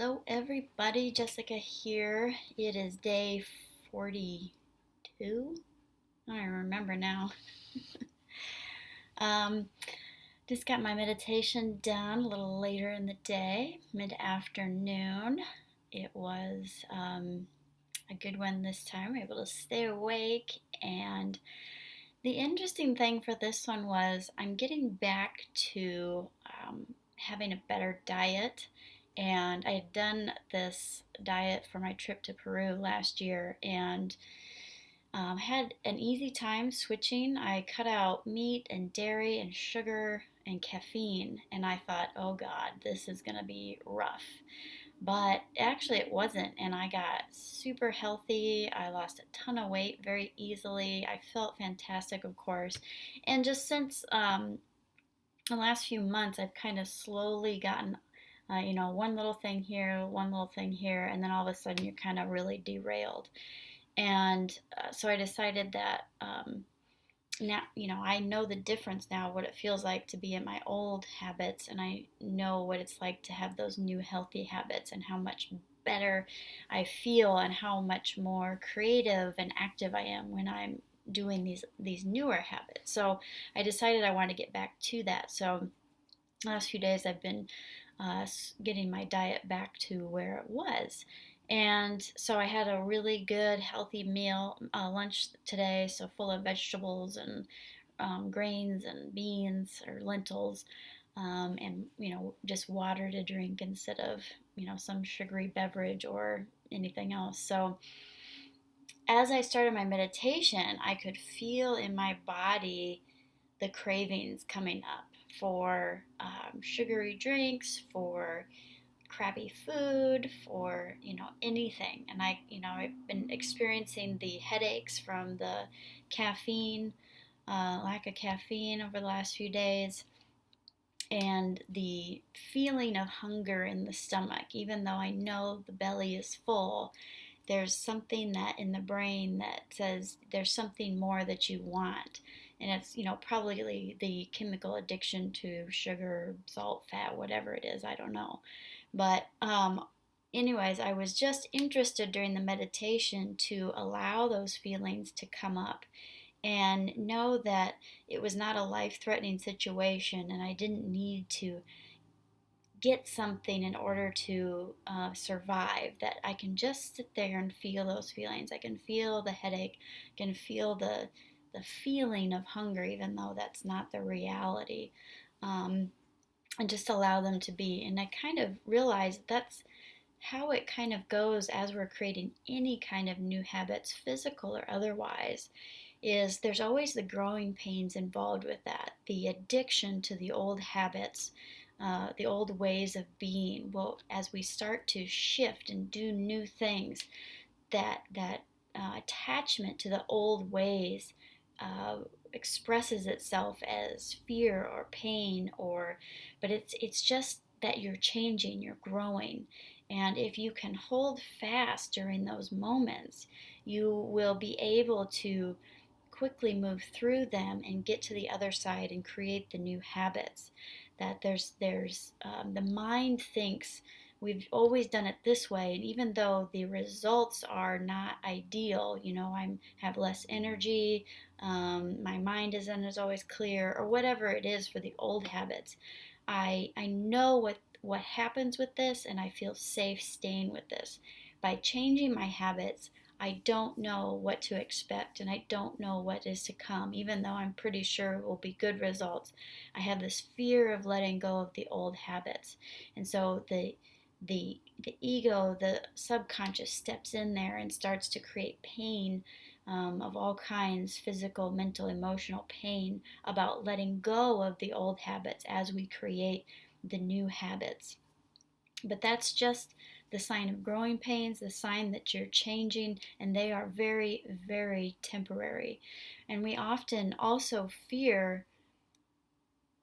Hello, everybody. Jessica here. It is day 42. I don't remember now. Um, just got my meditation done a little later in the day, mid afternoon. It was a good one this time. Able to stay awake. And the interesting thing for this one was I'm getting back to having a better diet. And I had done this diet for my trip to Peru last year and had an easy time switching. I cut out meat and dairy and sugar and caffeine, and I thought, oh God, this is going to be rough. But actually, it wasn't, and I got super healthy. I lost a ton of weight very easily. I felt fantastic, of course. And just since the last few months, I've kind of slowly gotten, one little thing here, one little thing here, and then all of a sudden you're kind of really derailed. And so I decided that now, I know the difference now, what it feels like to be in my old habits, and I know what it's like to have those new healthy habits and how much better I feel and how much more creative and active I am when I'm doing these newer habits. So I decided I wanted to get back to that. So last few days I've been getting my diet back to where it was. And so I had a really good, healthy meal, lunch today, so full of vegetables and grains and beans or lentils, and just water to drink instead of some sugary beverage or anything else. So as I started my meditation, I could feel in my body the cravings coming up for sugary drinks, for crappy food, for anything. And I've been experiencing the headaches from the caffeine, lack of caffeine over the last few days, and the feeling of hunger in the stomach. Even though I know the belly is full, there's something that in the brain that says there's something more that you want. And it's, probably the chemical addiction to sugar, salt, fat, whatever it is, I don't know. But anyways, I was just interested during the meditation to allow those feelings to come up and know that it was not a life-threatening situation and I didn't need to get something in order to survive, that I can just sit there and feel those feelings. I can feel the headache, I can feel the feeling of hunger, even though that's not the reality, and just allow them to be. And I kind of realized that's how it kind of goes as we're creating any kind of new habits, physical or otherwise, is there's always the growing pains involved with that. The addiction to the old habits, the old ways of being. Well, as we start to shift and do new things, that attachment to the old ways uh, expresses itself as fear or pain, but it's just that you're changing, you're growing. And if you can hold fast during those moments, you will be able to quickly move through them and get to the other side and create the new habits. That the mind thinks we've always done it this way, and even though the results are not ideal, I have less energy, my mind isn't as always clear, or whatever it is for the old habits. I know what happens with this, and I feel safe staying with this. By changing my habits, I don't know what to expect and I don't know what is to come, even though I'm pretty sure it will be good results. I have this fear of letting go of the old habits. And so the ego, the subconscious steps in there and starts to create pain, of all kinds, physical, mental, emotional pain, about letting go of the old habits as we create the new habits. But that's just the sign of growing pains, the sign that you're changing, and they are very, very temporary. And we often also fear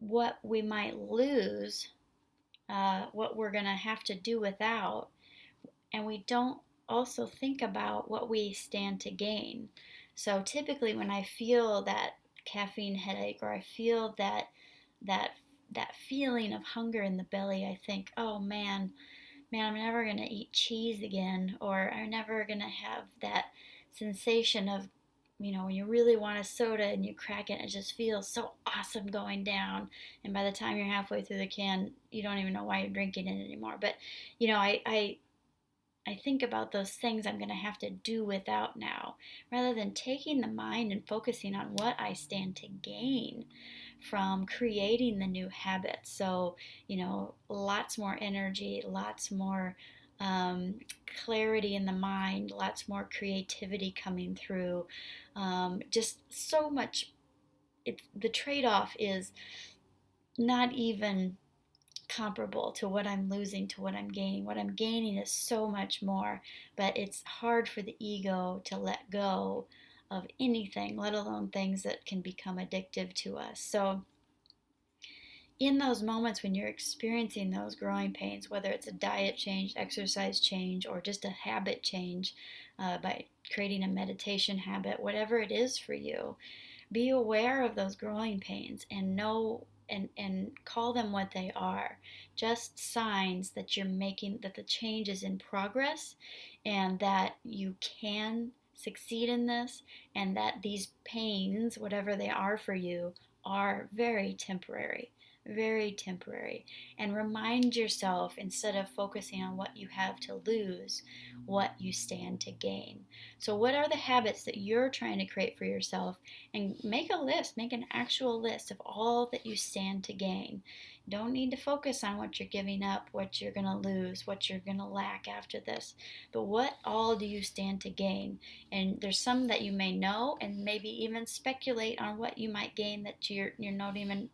what we might lose, what we're going to have to do without, and we don't also think about what we stand to gain. So typically when I feel that caffeine headache, or I feel that that feeling of hunger in the belly, I think, oh man, man, I'm never going to eat cheese again, or I'm never going to have that sensation of, when you really want a soda and you crack it, it just feels so awesome going down. And by the time you're halfway through the can, you don't even know why you're drinking it anymore. But, I think about those things I'm going to have to do without now, rather than taking the mind and focusing on what I stand to gain from creating the new habits. So, lots more energy, lots more um, clarity in the mind, lots more creativity coming through. Just so much. The trade off is not even comparable to what I'm losing to what I'm gaining. What I'm gaining is so much more, but it's hard for the ego to let go of anything, let alone things that can become addictive to us. So, in those moments when you're experiencing those growing pains, whether it's a diet change, exercise change, or just a habit change by creating a meditation habit, whatever it is for you, be aware of those growing pains and know and call them what they are. Just signs that you're making, that the change is in progress, and that you can succeed in this, and that these pains, whatever they are for you, are very temporary. Very temporary. And remind yourself, instead of focusing on what you have to lose, what you stand to gain. So, what are the habits that you're trying to create for yourself? And make a list, make an actual list of all that you stand to gain. Don't need to focus on what you're giving up, what you're going to lose, what you're going to lack after this. But what all do you stand to gain? And there's some that you may know, and maybe even speculate on what you might gain that you're not even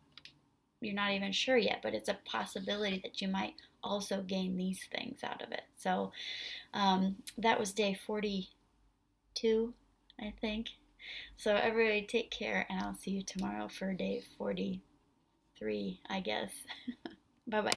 sure yet, but it's a possibility that you might also gain these things out of it. So that was day 42, I think. So everybody take care, and I'll see you tomorrow for day 43, I guess. Bye bye.